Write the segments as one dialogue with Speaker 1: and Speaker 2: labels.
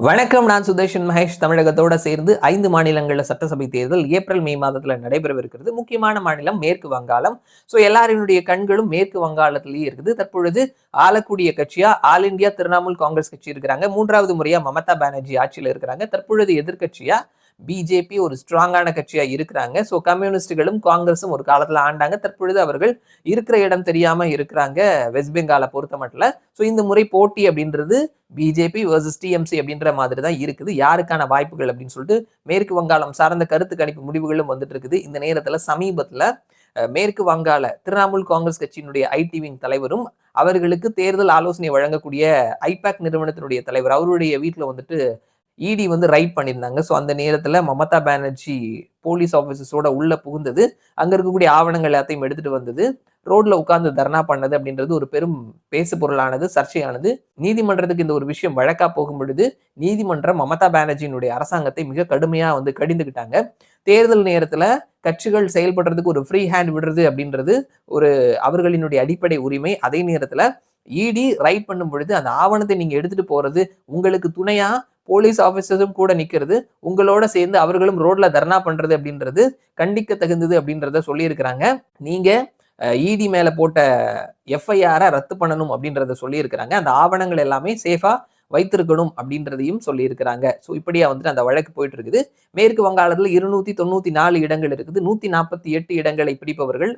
Speaker 1: வணக்கம். நான் சுதர்ஷன் மகேஷ். தமிழகத்தோட சேர்ந்து 5 மாநிலங்கள்ல சட்டசபை தேர்தல் ஏப்ரல், மே மாதத்துல நடைபெறவிருக்கிறது. முக்கியமான மாநிலம் மேற்கு வங்காளம். எல்லாரினுடைய கண்களும் மேற்கு வங்காளத்திலேயே இருக்குது. தற்பொழுது ஆளக்கூடிய கட்சியா ஆல் இந்தியா திரிணாமுல் காங்கிரஸ் கட்சி இருக்கிறாங்க. 3வது முறையா மமதா பானர்ஜி ஆட்சியில இருக்கிறாங்க. தற்பொழுது எதிர்கட்சியா பிஜேபி ஒரு ஸ்ட்ராங்கான கட்சியா இருக்கிறாங்க. கம்யூனிஸ்டுகளும் காங்கிரஸும் ஒரு காலத்துல ஆண்டாங்க. தற்பொழுது அவர்கள் இருக்கிற இடம் தெரியாம இருக்கிறாங்க வெஸ்ட் பெங்காலை பொறுத்த மட்டும். இந்த முறை போட்டி அப்படின்றது பிஜேபி வர்சஸ் டிஎம்சி அப்படின்ற மாதிரி தான் இருக்குது. யாருக்கான வாய்ப்புகள் அப்படின்னு சொல்லிட்டு மேற்கு வங்காளம் சார்ந்த கருத்து கணிப்பு முடிவுகளும் வந்துட்டு இருக்குது. இந்த நேரத்துல சமீபத்துல மேற்கு வங்காள திரிணாமுல் காங்கிரஸ் கட்சியினுடைய ஐடி விங் தலைவரும் அவர்களுக்கு தேர்தல் ஆலோசனை வழங்கக்கூடிய ஐபேக் நிறுவனத்தினுடைய தலைவர் அவருடைய வீட்டுல வந்துட்டு இடி ரைட் பண்ணியிருந்தாங்க. அந்த நேரத்துல மமதா பானர்ஜி போலீஸ் ஆபீசர்ஸோட உள்ள புகுந்தது, அங்க இருக்கக்கூடிய ஆவணங்கள் எல்லாத்தையும் எடுத்துட்டு வந்தது, ரோட்ல உட்கார்ந்து தர்ணா பண்ணது அப்படின்றது ஒரு பெரும் பேசு பொருளானது, சர்ச்சையானது. நீதிமன்றத்துக்கு இந்த ஒரு விஷயம் வழக்கா போகும் பொழுது நீதிமன்றம் மமதா பானர்ஜியினுடைய அரசாங்கத்தை மிக கடுமையா கடிந்துக்கிட்டாங்க. தேர்தல் நேரத்துல கட்சிகள் செயல்படுறதுக்கு ஒரு ஃப்ரீ ஹேண்ட் விடுறது அப்படின்றது ஒரு அவர்களினுடைய அடிப்படை உரிமை. அதே நேரத்துல இடி ரைட் பண்ணும் பொழுது அந்த ஆவணத்தை நீங்க எடுத்துட்டு போறது, உங்களுக்கு துணையா போலீஸ் ஆபீசர்ஸும் கூட நிக்கிறது, உங்களோட சேர்ந்து அவர்களும் ரோட்ல தர்ணா பண்றது அப்படின்றது கண்டிக்க தகுந்தது அப்படின்றத சொல்லியிருக்கிறாங்க. நீங்க இடி மேல போட்ட எஃப்ஐஆரை ரத்து பண்ணணும் அப்படின்றத சொல்லியிருக்கிறாங்க. அந்த ஆவணங்கள் எல்லாமே சேஃபா வைத்திருக்கணும் அப்படின்றதையும் சொல்லியிருக்கிறாங்க. இப்படியா அந்த வழக்கு போயிட்டு இருக்குது. மேற்கு வங்காளத்துல 294 இடங்கள் இருக்குது. 148 இடங்களை பிடிப்பவர்கள்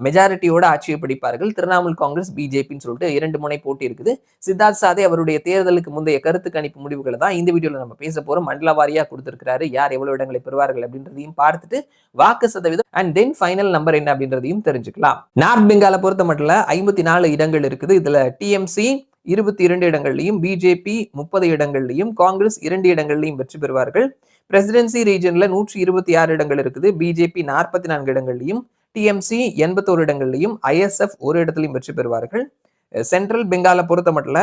Speaker 1: மெஜாரிட்டியோட ஆட்சியை பிடிப்பார்கள். திரிணாமுல் காங்கிரஸ், பிஜேபின்னு சொல்லிட்டு 2 முனை போட்டி இருக்குது. சித்தார்த் சாதே அவருடைய தேர்தலுக்கு முந்தைய கருத்து கணிப்பு முடிவுகளை தான் இந்த வீடியோல நம்ம பேச போறோம். மண்டல வாரியா கொடுத்திருக்கிறாரு, யார் எவ்வளவு இடங்களை பெறுவார்கள் அப்படின்றதையும் பார்த்துட்டு வாக்கு சதவீதம் அண்ட் தென் ஃபைனல் நம்பர் என்ன அப்படின்றதையும் தெரிஞ்சுக்கலாம். நார்த் பெங்காலை பொறுத்த மட்டும் 54 இடங்கள் இருக்குது. இதுல டிஎம்சி 22 இடங்கள்லையும், பிஜேபி 30 இடங்கள்லையும், காங்கிரஸ் 2 இடங்கள்லையும் வெற்றி பெறுவார்கள். பிரசிடென்சி ரீஜன்ல 126 இடங்கள் இருக்குது. பிஜேபி 44 இடங்கள்லையும், டிஎம்சி 81 இடங்கள்லையும், ஐஎஸ்எஃப் ஒரு இடத்துலையும் வெற்றி பெறுவார்கள். சென்ட்ரல் பெங்காலை பொறுத்த மட்டும்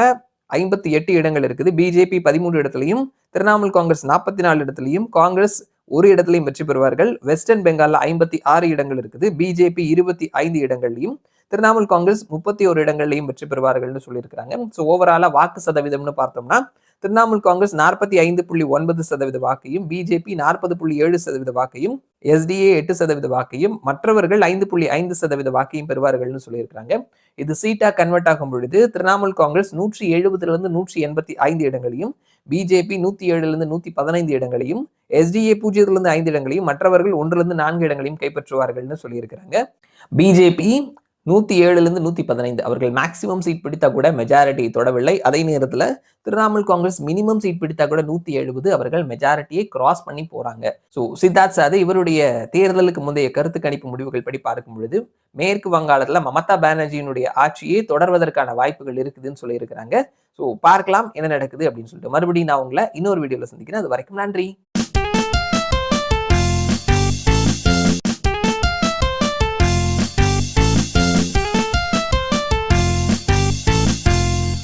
Speaker 1: 58 இடங்கள் இருக்குது. பிஜேபி 13 இடத்துலையும், திரிணாமுல் காங்கிரஸ் 44 இடத்துலையும், காங்கிரஸ் ஒரு இடத்துலையும் வெற்றி பெறுவார்கள். வெஸ்டர்ன் பெங்கால்ல 56 இடங்கள் இருக்குது. பிஜேபி 25 இடங்கள்லையும், திரிணாமுல் காங்கிரஸ் 31 இடங்கள்லையும் வெற்றி பெறுவார்கள்னு சொல்லியிருக்கிறாங்க. ஓவராலா வாக்கு சதவீதம்னு பார்த்தோம்னா திரிணாமுல் காங்கிரஸ் 45.9% வாக்கையும், பிஜேபி 40.7% வாக்கையும், எஸ்டிஏ 8% வாக்கையும், மற்றவர்கள் 5.5% வாக்கையும் பெறுவார்கள்னு சொல்லியிருக்கிறாங்க. இது சீட்டா கன்வெர்ட் ஆகும் பொழுது திரிணாமுல் காங்கிரஸ் 170 185 இடங்களையும், பிஜேபி 107 115 இடங்களையும், எஸ்டிஏ 0 5 இடங்களையும், மற்றவர்கள் 1 4 இடங்களையும் கைப்பற்றுவார்கள்னு சொல்லியிருக்கிறாங்க. பிஜேபி 107 115 அவர்கள் மேக்சிமம் சீட் பிடித்தா கூட மெஜாரிட்டியை தொடவில்லை. அதே நேரத்துல திரிணாமுல் காங்கிரஸ் மினிமம் சீட் பிடித்தா கூட 170 அவர்கள் மெஜாரிட்டியை கிராஸ் பண்ணி போறாங்க. சித்தார்த் சாதே இவருடைய தேர்தலுக்கு முந்தைய கருத்து கணிப்பு முடிவுகள் படி பார்க்கும் பொழுது மேற்கு வங்காளத்துல மமதா பானர்ஜியினுடைய ஆட்சியை தொடர்வதற்கான வாய்ப்புகள் இருக்குதுன்னு சொல்லியிருக்கிறாங்க. பார்க்கலாம் என்ன நடக்குது அப்படின்னு சொல்லிட்டு. மறுபடியும் நான் உங்களை இன்னொரு வீடியோல சந்திக்கிறேன். அது வரைக்கும் நன்றி.